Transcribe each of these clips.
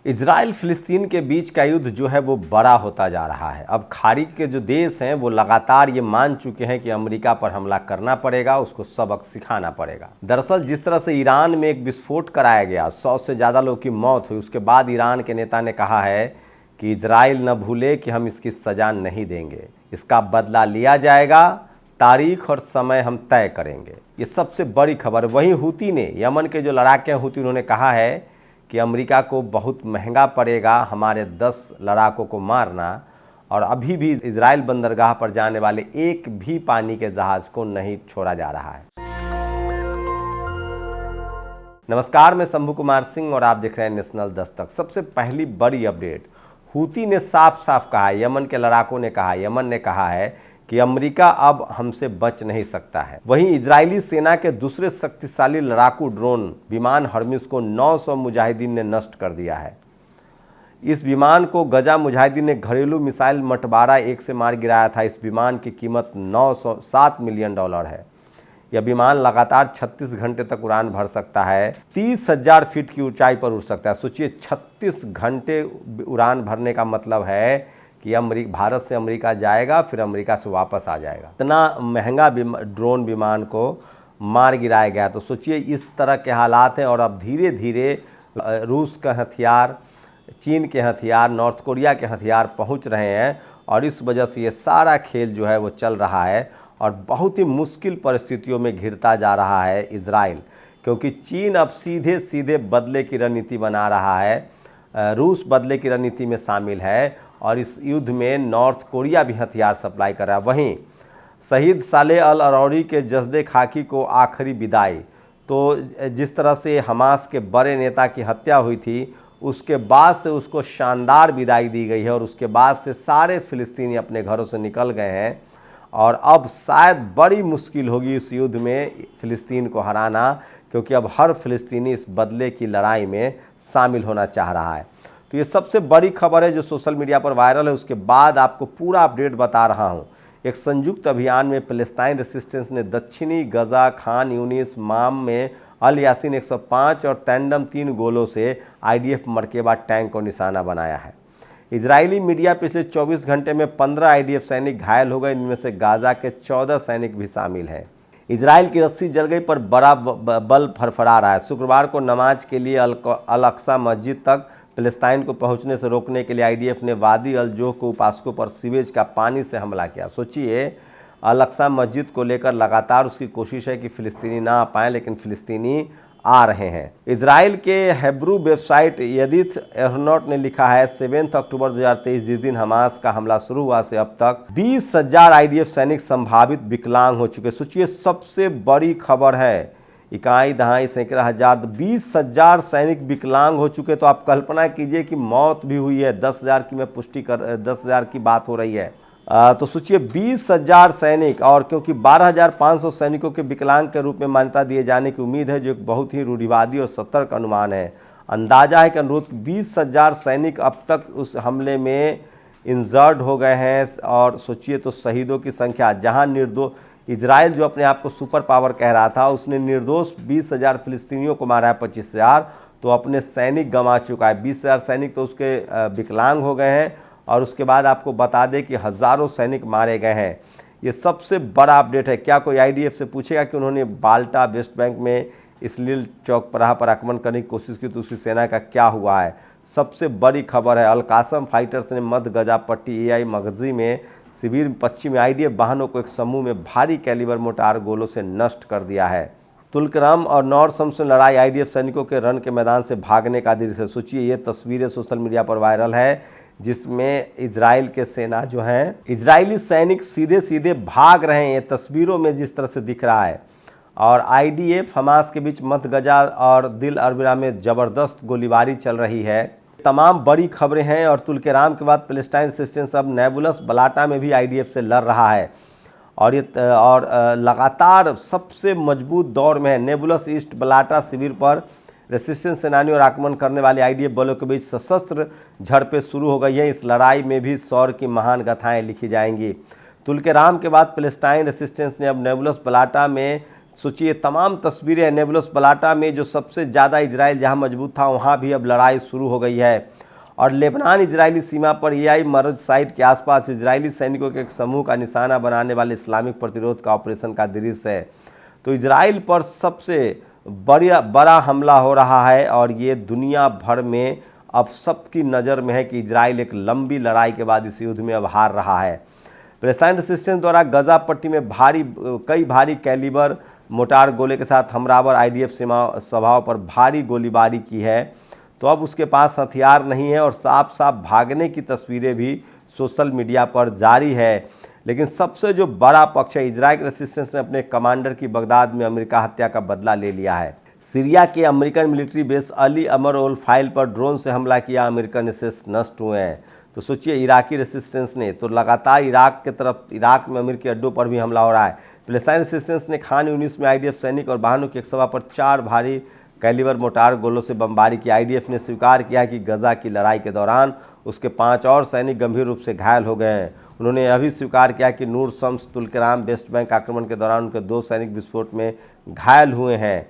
Israel फिलिस्तीन के बीच का युद्ध जो है वो बड़ा होता जा रहा है। अब खाड़ी के जो देश हैं वो लगातार ये मान चुके हैं कि अमेरिका पर हमला करना पड़ेगा, उसको सबक सिखाना पड़ेगा। दरअसल जिस तरह से ईरान में एक विस्फोट कराया गया, 100 से ज़्यादा लोगों की मौत हुई, उसके बाद ईरान के नेता ने कहा है कि इजराइल न भूले कि हम इसकी सज़ा नहीं देंगे, इसका बदला लिया जाएगा, तारीख और समय हम तय करेंगे। ये सबसे बड़ी खबर। वहीं हूती ने, यमन के जो लड़ाके हैं हूती, उन्होंने कहा है कि अमेरिका को बहुत महंगा पड़ेगा हमारे 10 लड़ाकों को मारना, और अभी भी इजराइल बंदरगाह पर जाने वाले एक भी पानी के जहाज को नहीं छोड़ा जा रहा है। नमस्कार, मैं शंभू कुमार सिंह और आप देख रहे हैं नेशनल दस्तक। सबसे पहली बड़ी अपडेट, हूती ने साफ साफ कहा है, यमन के लड़ाकों ने कहा, यमन ने कहा है कि अमेरिका अब हमसे बच नहीं सकता है। वहीं इजरायली सेना के दूसरे शक्तिशाली लड़ाकू ड्रोन विमान हर्मिस को 900 मुजाहिदीन ने नष्ट कर दिया है। इस विमान को गजा मुजाहिदीन ने घरेलू मिसाइल मटबारा 1 से मार गिराया था। इस विमान की कीमत $907 मिलियन है। यह विमान लगातार 36 घंटे तक उड़ान भर सकता है, 30,000 फीट की ऊंचाई पर उड़ सकता है। सोचिए, 36 घंटे उड़ान भरने का मतलब है कि भारत से अमेरिका जाएगा, फिर अमेरिका से वापस आ जाएगा। इतना महंगा ड्रोन विमान को मार गिराया गया। तो सोचिए, इस तरह के हालात हैं। और अब धीरे धीरे रूस का हथियार, चीन के हथियार, नॉर्थ कोरिया के हथियार पहुंच रहे हैं, और इस वजह से ये सारा खेल जो है वो चल रहा है और बहुत ही मुश्किल परिस्थितियों में घिरता जा रहा है इजराइल, क्योंकि चीन अब सीधे सीधे बदले की रणनीति बना रहा है, रूस बदले की रणनीति में शामिल है, और इस युद्ध में नॉर्थ कोरिया भी हथियार सप्लाई कर रहा है। वहीं शहीद सालेह अल अरौरी के जसदे खाकी को आखिरी विदाई, तो जिस तरह से हमास के बड़े नेता की हत्या हुई थी, उसके बाद से उसको शानदार विदाई दी गई है, और उसके बाद से सारे फिलिस्तीनी अपने घरों से निकल गए हैं। और अब शायद बड़ी मुश्किल होगी इस युद्ध में फिलिस्तीन को हराना, क्योंकि अब हर फिलिस्तीनी इस बदले की लड़ाई में शामिल होना चाह रहा है। तो ये सबसे बड़ी खबर है जो सोशल मीडिया पर वायरल है। उसके बाद आपको पूरा अपडेट बता रहा हूँ। एक संयुक्त अभियान में फिलिस्तीन रेसिस्टेंस ने दक्षिणी गजा, खान यूनिस, माम में अल यासीन 105 और टैंडम 3 गोलों से आईडीएफ मरकेबा टैंक को निशाना बनाया है। इजरायली मीडिया पिछले 24 घंटे में 15 आईडीएफ सैनिक घायल हो गए, इनमें से गाजा के 14 सैनिक भी शामिल हैं। इजराइल की रस्सी जल गई पर बड़ा बल फड़फड़ा रहा है। शुक्रवार को नमाज के लिए अल अक्सा मस्जिद तक फिलिस्तीन को पहुंचने से रोकने के लिए आईडीएफ ने वादी अल जोह को उपासकों पर सीवेज का पानी से हमला किया। सोचिए, अल अक्सा मस्जिद को लेकर लगातार उसकी कोशिश है कि फिलिस्तीनी ना आ पाएँ, लेकिन फिलिस्तीनी आ रहे हैं। इजराइल के हेब्रू वेबसाइट यदीथ एहरोनॉट ने लिखा है, 7 अक्टूबर 2023 जिस दिन हमास का हमला शुरू हुआ से अब तक 20,000 आईडीएफ सैनिक संभावित विकलांग हो चुके। सोचिए, सबसे बड़ी खबर है, इकाई दहाई सैकड़ा हजार, 20,000 सैनिक विकलांग हो चुके। तो आप कल्पना कीजिए कि मौत भी हुई है। 10,000 की मैं पुष्टि कर 10,000 की बात हो रही है। तो सोचिए, 20,000 सैनिक, और क्योंकि 12,500 सैनिकों के विकलांग के रूप में मान्यता दिए जाने की उम्मीद है, जो एक बहुत ही रूढ़िवादी और सतर्क अनुमान है। अंदाजा है कि अनुरोध 20,000 सैनिक अब तक उस हमले में इंजर्ड हो गए हैं। और सोचिए, तो शहीदों की संख्या, जहां इजराइल जो अपने आप को सुपर पावर कह रहा था, उसने निर्दोष 20,000 फिलिस्तीनियों को मारा है, 25,000 तो अपने सैनिक गंवा चुका है। 20,000 सैनिक तो उसके विकलांग हो गए हैं, और उसके बाद आपको बता दें कि हज़ारों सैनिक मारे गए हैं। ये सबसे बड़ा अपडेट है। क्या कोई आईडीएफ से पूछेगा कि उन्होंने बाल्टा, वेस्ट बैंक में इसलिल चौक पर आक्रमण करने की कोशिश की, तो उसकी सेना का क्या हुआ है? सबसे बड़ी खबर है, अल कासम फाइटर्स ने मध्य गजा पट्टी एआई मगजी में शिविर पश्चिमी आईडीएफ वाहनों को एक समूह में भारी कैलिबर मोटार गोलों से नष्ट कर दिया है। तुलकरम और नॉर्सम्स में लड़ाई, आईडीएफ सैनिकों के रन के मैदान से भागने का दृश्य। सोचिए, ये तस्वीरें सोशल मीडिया पर वायरल है, जिसमें इजराइल के सेना जो है, इजरायली सैनिक सीधे सीधे भाग रहे हैं। ये तस्वीरों में जिस तरह से दिख रहा है। और आईडीएफ हमास के बीच मध्य गजा और दिल अरबिरा में ज़बरदस्त गोलीबारी चल रही है। तमाम बड़ी खबरें हैं। और तुलकेराम के बाद फिलिस्तीन रेसिस्टेंस अब नेबुलस बलाटा में भी आईडीएफ से लड़ रहा है, और लगातार सबसे मजबूत दौर में है। नेबुलस ईस्ट बलाटा शिविर पर रेसिस्टेंस सेनानियों और आक्रमण करने वाले आईडीएफ बलों के बीच सशस्त्र झड़पें शुरू हो गई हैं। इस लड़ाई में भी शौर्य की महान गाथाएं लिखी जाएंगी। तुलकेराम के बाद फिलिस्तीन रेसिस्टेंस ने अब नेबुलस बलाटा में सोचिए तमाम तस्वीरें। नेबुलस बलाटा में जो सबसे ज़्यादा इजराइल जहां मजबूत था वहां भी अब लड़ाई शुरू हो गई है। और लेबनान इजरायली सीमा पर एआई मरज साइट के आसपास इजरायली सैनिकों के एक समूह का निशाना बनाने वाले इस्लामिक प्रतिरोध का ऑपरेशन का दृश्य है। तो इजराइल पर सबसे बड़ा हमला हो रहा है और ये दुनिया भर में अब सबकी नज़र में है कि इजराइल एक लंबी लड़ाई के बाद इस युद्ध में अब हार रहा है। पैलेस्टाइन रेजिस्टेंस द्वारा गजा पट्टी में कई भारी कैलिबर मोटार गोले के साथ हमलावर आईडीएफ सभाओं पर भारी गोलीबारी की है। तो अब उसके पास हथियार नहीं है और साफ साफ भागने की तस्वीरें भी सोशल मीडिया पर जारी है। लेकिन सबसे जो बड़ा पक्ष है, इजराइल रेजिस्टेंस ने अपने कमांडर की बगदाद में अमेरिका हत्या का बदला ले लिया है। सीरिया के अमेरिकन मिलिट्री बेस अली अमर ओल फाइल पर ड्रोन से हमला किया, अमेरिकन एसेट्स नष्ट हुए हैं। तो सोचिए इराकी रेजिस्टेंस ने तो लगातार इराक में अमेरिकी अड्डों पर भी हमला हो रहा है। पैलेस्टाइन रेजिस्टेंस ने खान यूनिस में आईडीएफ सैनिक और वाहनों की एक सभा पर 4 भारी कैलिबर मोटार गोलों से बमबारी की। आईडीएफ ने स्वीकार किया कि गजा की लड़ाई के दौरान उसके 5 और सैनिक गंभीर रूप से घायल हो गए हैं। उन्होंने यह भी स्वीकार किया कि नूर शम्स तुल्कराम वेस्ट बैंक आक्रमण के दौरान उनके 2 सैनिक विस्फोट में घायल हुए हैं।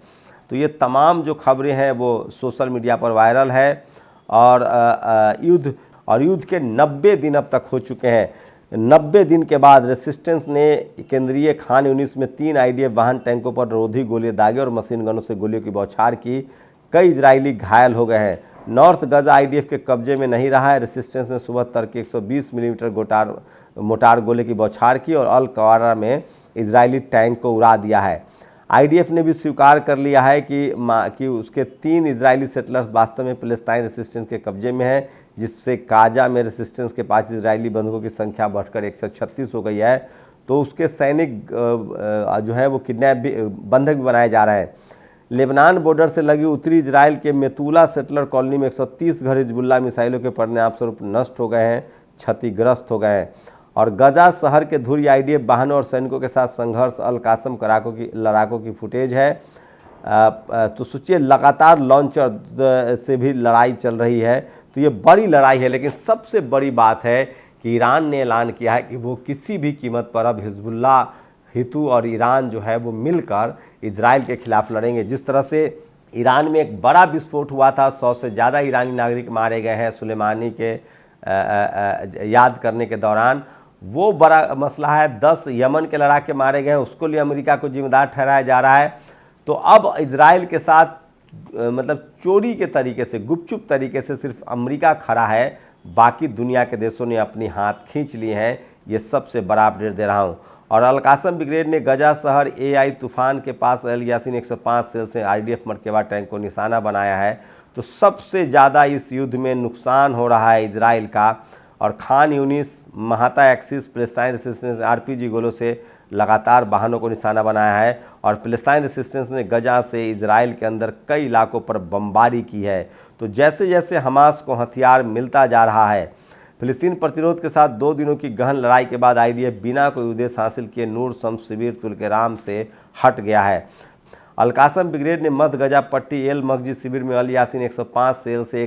तो ये तमाम जो खबरें हैं वो सोशल मीडिया पर वायरल है और युद्ध के 90 दिन अब तक हो चुके हैं। 90 दिन के बाद रेजिस्टेंस ने केंद्रीय खान यूनिस में 3 आईडीएफ वाहन टैंकों पर रोधी गोले दागे और मशीन गनों से गोलियों की बौछार की। कई इजरायली घायल हो गए हैं। नॉर्थ गजा आईडीएफ के कब्जे में नहीं रहा है। रेजिस्टेंस ने सुबह तड़के 120 मिलीमीटर मोटार गोले की बौछार की और अल कवारा में इजरायली टैंक को उड़ा दिया है। आईडीएफ ने भी स्वीकार कर लिया है कि उसके 3 इजरायली सेटलर्स वास्तव में पैलेस्टाइन रेजिस्टेंस के कब्जे में है, जिससे गाजा में रेजिस्टेंस के 5 इजरायली बंधकों की संख्या बढ़कर 136 हो गई है। तो उसके सैनिक जो है वो बंधक भी बनाए जा रहे हैं। लेबनान बॉर्डर से लगी उत्तरी इजराइल के मेतुला सेटलर कॉलोनी में 130 घर हिजबुल्लाह मिसाइलों के परिणाम स्वरूप नष्ट हो गए हैं, क्षतिग्रस्त हो गए हैं। और गजा शहर के धुरी आईडीएफ वाहनों और सैनिकों के साथ संघर्ष अल कासम लड़ाकों की फुटेज है। तो सोचिए लगातार लॉन्चर से भी लड़ाई चल रही है। तो ये बड़ी लड़ाई है। लेकिन सबसे बड़ी बात है कि ईरान ने ऐलान किया है कि वो किसी भी कीमत पर अब हिजबुल्लाह, हितू और ईरान जो है वो मिलकर इजराइल के खिलाफ लड़ेंगे। जिस तरह से ईरान में एक बड़ा विस्फोट हुआ था, 100 से ज़्यादा ईरानी नागरिक मारे गए हैं सुलेमानी के याद करने के दौरान, वो बड़ा मसला है। 10 यमन के लड़ाके मारे गए हैं, उसको लिए अमेरिका को जिम्मेदार ठहराया जा रहा है। तो अब इजराइल के साथ मतलब चोरी के तरीके से, गुपचुप तरीके से सिर्फ अमेरिका खड़ा है, बाकी दुनिया के देशों ने अपनी हाथ खींच लिए हैं। ये सबसे बड़ा अपडेट दे रहा हूँ। और अल कासम ब्रिगेड ने गजा शहर एआई तूफान के पास अल यासीन 105 सेल से आईडीएफ मरकबा टैंक को निशाना बनाया है। तो सबसे ज़्यादा इस युद्ध में नुकसान हो रहा है इजराइल का। और खान यूनिस, महाता एक्सिस, पैलेस्टाइन रेजिस्टेंस आरपीजी गोलों से लगातार वाहनों को निशाना बनाया है। और पैलेस्टाइन रेजिस्टेंस ने गजा से इजराइल के अंदर कई इलाकों पर बमबारी की है। तो जैसे जैसे हमास को हथियार मिलता जा रहा है, फिलिस्तीन प्रतिरोध के साथ 2 दिनों की गहन लड़ाई के बाद आईडीएफ बिना कोई उद्देश्य हासिल किए नूर शम्स शिविर तुल्कराम से हट गया है। अल कासम ब्रिगेड ने मध्य गजा पट्टी एल मस्जिद शिविर में अल यासीन 105 सेल से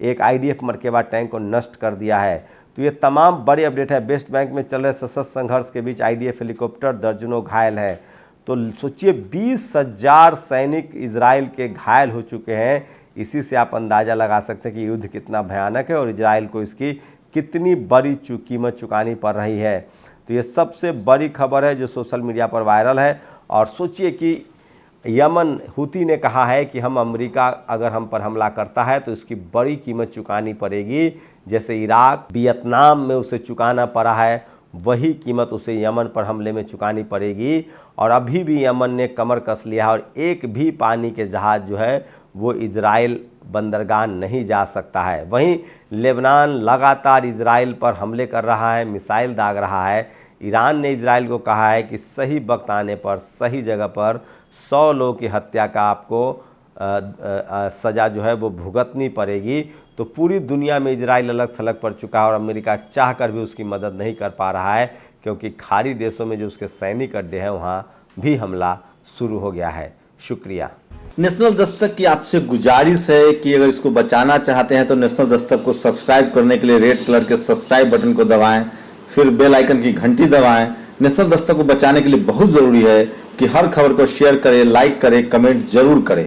एक आईडीएफ मरकबा टैंक को नष्ट कर दिया है। तो ये तमाम बड़े अपडेट है। वेस्ट बैंक में चल रहे सशस्त्र संघर्ष के बीच आईडीएफ हेलीकॉप्टर, दर्जनों घायल हैं। तो सोचिए 20,000 सैनिक इजराइल के घायल हो चुके हैं। इसी से आप अंदाज़ा लगा सकते हैं कि युद्ध कितना भयानक है और इजराइल को इसकी कितनी बड़ी कीमत चुकानी पड़ रही है। तो ये सबसे बड़ी खबर है जो सोशल मीडिया पर वायरल है। और सोचिए कि यमन हुती ने कहा है कि हम अमेरिका अगर हम पर हमला करता है तो इसकी बड़ी कीमत चुकानी पड़ेगी। जैसे इराक, वियतनाम में उसे चुकाना पड़ा है, वही कीमत उसे यमन पर हमले में चुकानी पड़ेगी। और अभी भी यमन ने कमर कस लिया है और एक भी पानी के जहाज़ जो है वो इजराइल बंदरगाह नहीं जा सकता है। वहीं लेबनान लगातार इजराइल पर हमले कर रहा है, मिसाइल दाग रहा है। ईरान ने इजराइल को कहा है कि सही वक्त आने पर सही जगह पर 100 लोगों की हत्या का आपको सज़ा जो है वो भुगतनी पड़ेगी। तो पूरी दुनिया में इजराइल अलग थलग पड़ चुका है और अमेरिका चाहकर भी उसकी मदद नहीं कर पा रहा है, क्योंकि खाड़ी देशों में जो उसके सैनिक अड्डे हैं वहाँ भी हमला शुरू हो गया है। शुक्रिया। नेशनल दस्तक की आपसे गुजारिश है कि अगर इसको बचाना चाहते हैं तो नेशनल दस्तक को सब्सक्राइब करने के लिए रेड कलर के सब्सक्राइब बटन को दबाएं, फिर बेल आइकन की घंटी दबाएं। नेशनल दस्तक को बचाने के लिए बहुत जरूरी है कि हर खबर को शेयर करें, लाइक करें, कमेंट जरूर करें।